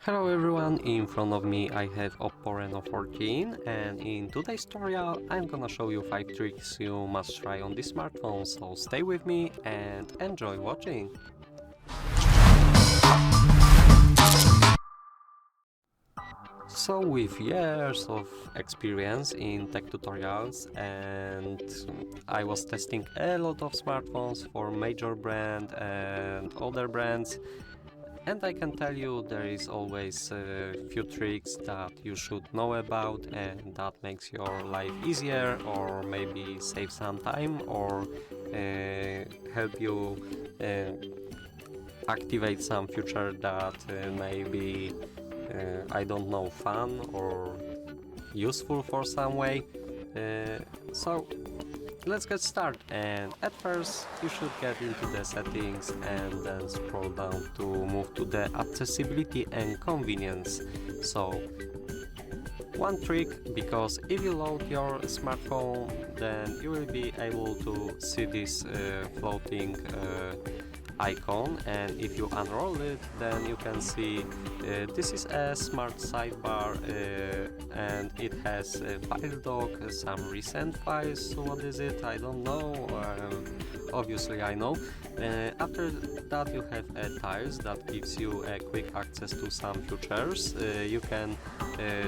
Hello everyone, in front of me I have OPPO Reno 14 and in today's tutorial I'm gonna show you 5 tricks you must try on this smartphone, so stay with me and enjoy watching! So with years of experience in tech tutorials, and I was testing a lot of smartphones for major brand and other brands, and I can tell you there is always a few tricks that you should know about and that makes your life easier, or maybe save some time, or help you activate some feature that maybe I don't know, fun or useful for some way. So let's get started, and at first you should get into the settings and then scroll down to move to the accessibility and convenience. So one trick, because if you load your smartphone then you will be able to see this floating icon, and if you unroll it then you can see this is a smart sidebar and it has a file dock, some recent files. So what is it? I don't know. Obviously I know. After that you have a tiles that gives you a quick access to some features. You can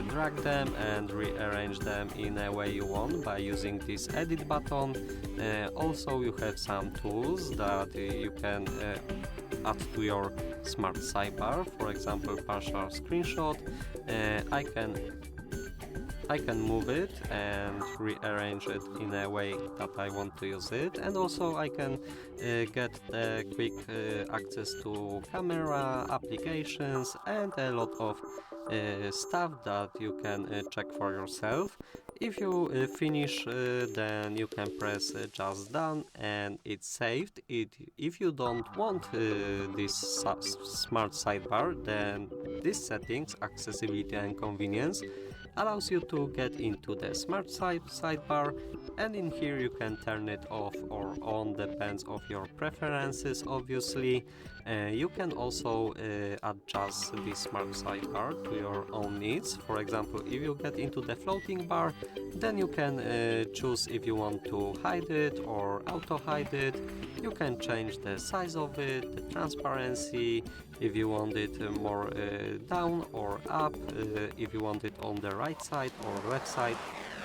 drag them and rearrange them in a way you want by using this edit button. Also you have some tools that you can add to your smart sidebar, for example partial screenshot. I can move it and rearrange it in a way that I want to use it, and also I can get the quick access to camera applications and a lot of stuff that you can check for yourself. If you finish, then you can press just done and it's saved. If you don't want this smart sidebar, then this settings, accessibility and convenience, allows you to get into the smart sidebar, and in here you can turn it off or on, depends of your preferences obviously. You can also adjust the smart sidebar to your own needs. For example, if you get into the floating bar, then you can choose if you want to hide it or auto hide it. You can change the size of it, the transparency, if you want it more down or up, if you want it on the right side or left side.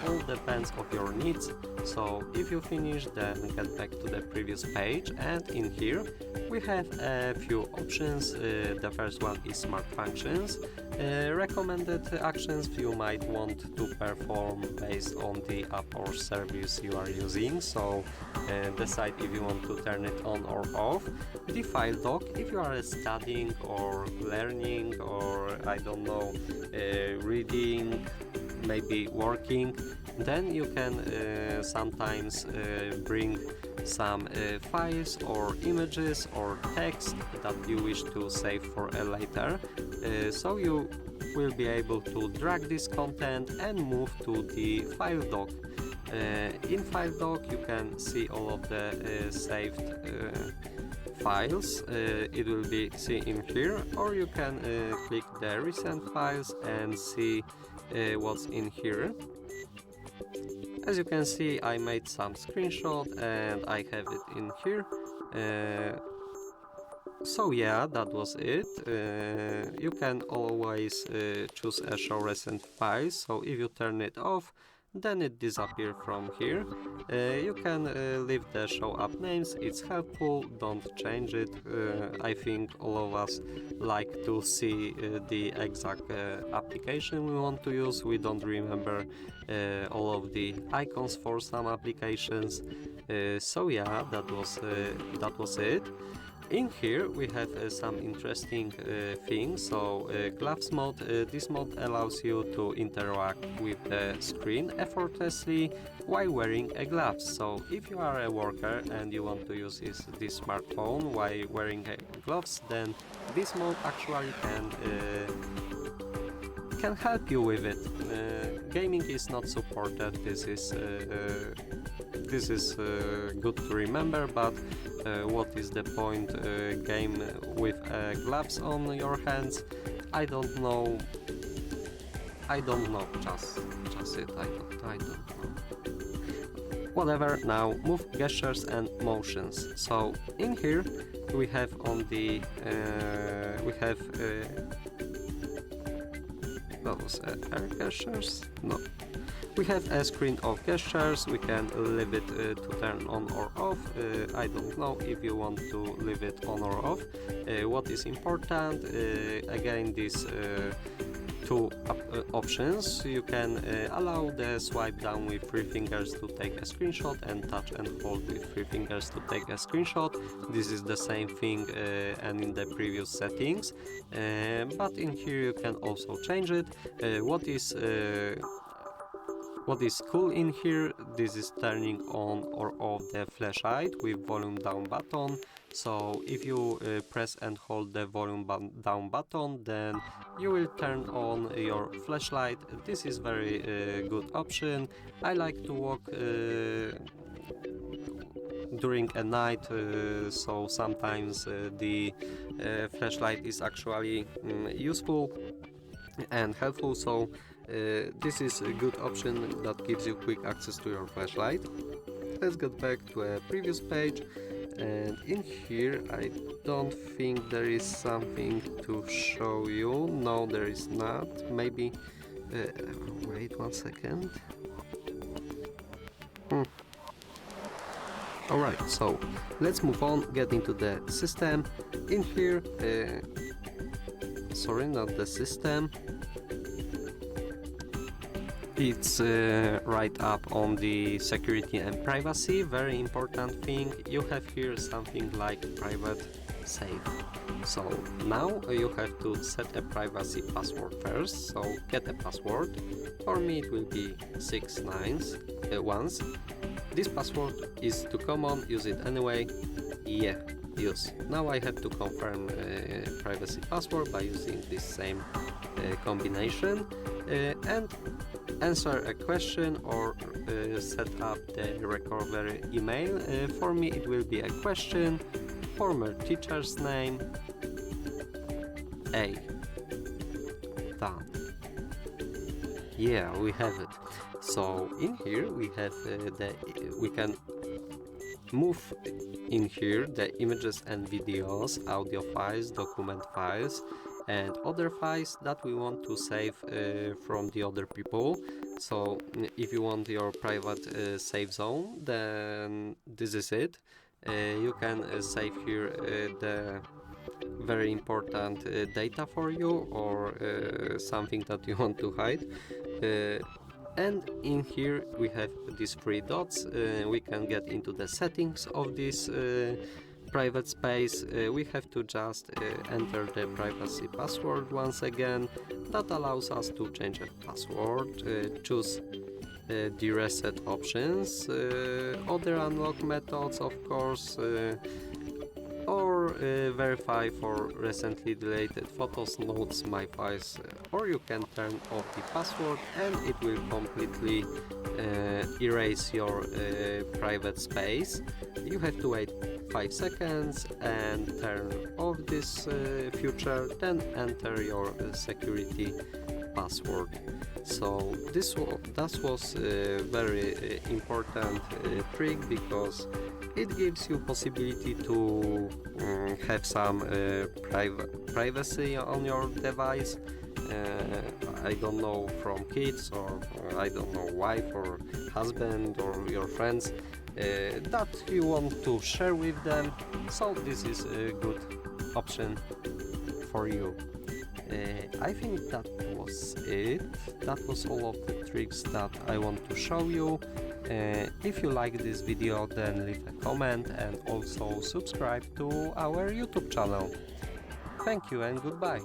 All depends of your needs. So if you finish, then get back to the previous page, and in here we have a few options. The first one is smart functions, recommended actions you might want to perform based on the app or service you are using. So decide if you want to turn it on or off. The file dock, if you are studying or learning, or I don't know, reading, maybe working, then you can sometimes bring some files or images or text that you wish to save for a later. So you will be able to drag this content and move to the file dock. In file dock you can see all of the saved files. It will be seen in here, or you can click the recent files and see what's in here. As you can see, I made some screenshot and I have it in here. So yeah, that was it. You can always choose a show recent files, so if you turn it off, then it disappears from here. You can leave the show up names, it's helpful, don't change it. I think all of us like to see the exact application we want to use. We don't remember all of the icons for some applications. So yeah, that was it. In here we have some interesting things. So gloves mode, this mode allows you to interact with the screen effortlessly while wearing a gloves. So if you are a worker and you want to use this smartphone while wearing gloves, then this mode actually can help you with it. Gaming is not supported. This is good to remember, but what is the point game with gloves on your hands? I don't know. Just it. I don't know. Whatever. Now move gestures and motions. So in here we have on the those air gestures. No. We have a screen of gestures. We can leave it to turn on or off. I don't know if you want to leave it on or off. What is important, again, these two options. You can allow the swipe down with 3 fingers to take a screenshot and touch and hold with 3 fingers to take a screenshot. This is the same thing and in the previous settings, but in here you can also change it. What is cool in here, this is turning on or off the flashlight with volume down button. So if you press and hold the volume down button, then you will turn on your flashlight. This is very good option. I like to walk during a night, so sometimes the flashlight is actually useful and helpful. So this is a good option that gives you quick access to your flashlight. Let's get back to a previous page, and in here I don't think there is something to show you. No, there is not. Maybe wait 1 second. Alright, so let's move on, get into the system. In here, sorry, not the system. It's right up on the security and privacy. Very important thing. You have here something like private save. So now you have to set a privacy password first. So get a password. For me it will be 6 nines once. This password is too common. Use it anyway. Yeah, use. Now I have to confirm privacy password by using this same combination and answer a question or set up the recovery email. For me it will be a question, former teacher's name, A. Done. Yeah, we have it. So in here we have we can move in here the images and videos, audio files, document files, and other files that we want to save from the other people. So if you want your private save zone, then this is it. You can save here the very important data for you or something that you want to hide. And in here we have these 3 dots. We can get into the settings of this private space. We have to just enter the privacy password once again. That allows us to change a password, choose the reset options, other unlock methods of course, or verify for recently deleted photos, notes, my files, or you can turn off the password and it will completely erase your private space. You have to wait 5 seconds and turn off this feature, then enter your security password. So that was a very important trick, because it gives you possibility to have some privacy on your device. I don't know, from kids or I don't know, wife or husband or your friends that you want to share with them. So this is a good option for you. I think that was it. That was all of the tricks that I want to show you. If you like this video, then leave a comment and also subscribe to our YouTube channel. Thank you and goodbye.